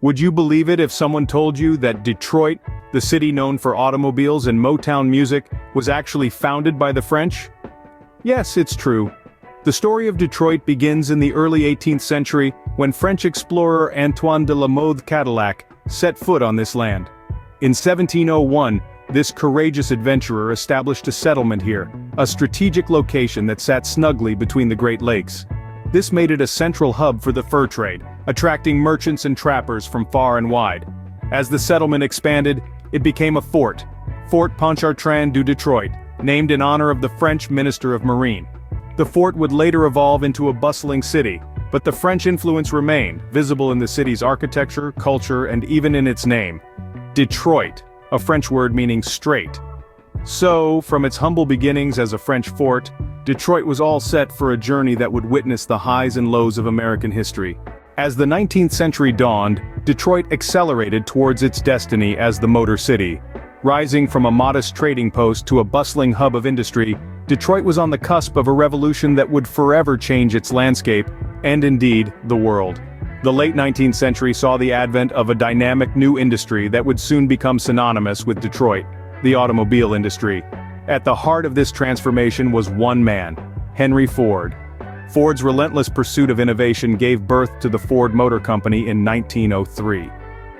Would you believe it if someone told you that Detroit, the city known for automobiles and Motown music, was actually founded by the French? Yes, it's true. The story of Detroit begins in the early 18th century when French explorer Antoine de la Mothe Cadillac set foot on this land. In 1701, this courageous adventurer established a settlement here, a strategic location that sat snugly between the Great Lakes. This made it a central hub for the fur trade, attracting merchants and trappers from far and wide. As the settlement expanded, it became a fort, Fort Pontchartrain du Detroit, named in honor of the French Minister of Marine. The fort would later evolve into a bustling city, but the French influence remained, visible in the city's architecture, culture, and even in its name. Detroit, a French word meaning straight. So, from its humble beginnings as a French fort, Detroit was all set for a journey that would witness the highs and lows of American history. As the 19th century dawned, Detroit accelerated towards its destiny as the Motor City. Rising from a modest trading post to a bustling hub of industry, Detroit was on the cusp of a revolution that would forever change its landscape, and indeed, the world. The late 19th century saw the advent of a dynamic new industry that would soon become synonymous with Detroit, the automobile industry. At the heart of this transformation was one man, Henry Ford. Ford's relentless pursuit of innovation gave birth to the Ford Motor Company in 1903.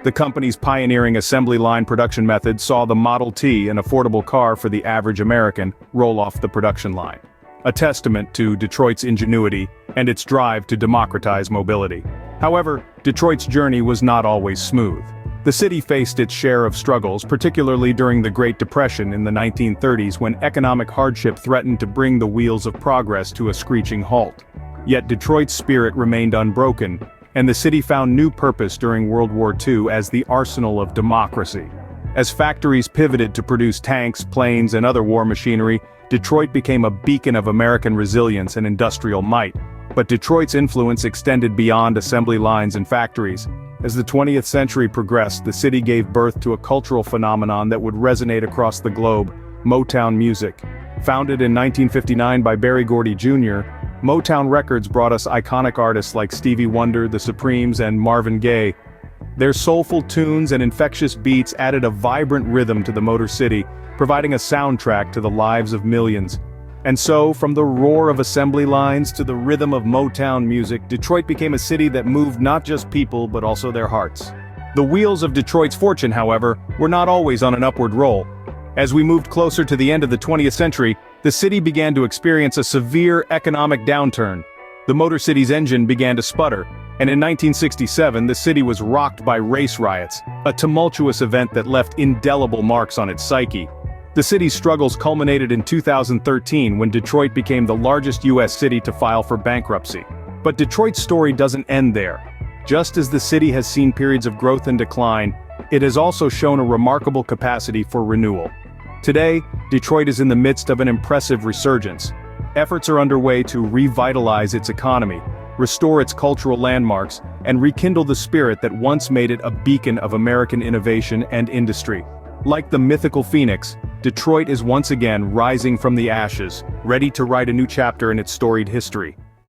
The company's pioneering assembly line production method saw the Model T, an affordable car for the average American, roll off the production line. A testament to Detroit's ingenuity and its drive to democratize mobility. However, Detroit's journey was not always smooth. The city faced its share of struggles, particularly during the Great Depression in the 1930s when economic hardship threatened to bring the wheels of progress to a screeching halt. Yet Detroit's spirit remained unbroken, and the city found new purpose during World War II as the arsenal of democracy. As factories pivoted to produce tanks, planes, and other war machinery, Detroit became a beacon of American resilience and industrial might. But Detroit's influence extended beyond assembly lines and factories. As the 20th century progressed, the city gave birth to a cultural phenomenon that would resonate across the globe: Motown music. Founded in 1959 by Berry Gordy Jr., Motown Records brought us iconic artists like Stevie Wonder, The Supremes, and Marvin Gaye. Their soulful tunes and infectious beats added a vibrant rhythm to the Motor City, providing a soundtrack to the lives of millions. And so, from the roar of assembly lines to the rhythm of Motown music, Detroit became a city that moved not just people but also their hearts. The wheels of Detroit's fortune, however, were not always on an upward roll. As we moved closer to the end of the 20th century, the city began to experience a severe economic downturn. The Motor City's engine began to sputter, and in 1967 the city was rocked by race riots, a tumultuous event that left indelible marks on its psyche. The city's struggles culminated in 2013 when Detroit became the largest U.S. city to file for bankruptcy. But Detroit's story doesn't end there. Just as the city has seen periods of growth and decline, it has also shown a remarkable capacity for renewal. Today, Detroit is in the midst of an impressive resurgence. Efforts are underway to revitalize its economy, restore its cultural landmarks, and rekindle the spirit that once made it a beacon of American innovation and industry. Like the mythical phoenix, Detroit is once again rising from the ashes, ready to write a new chapter in its storied history.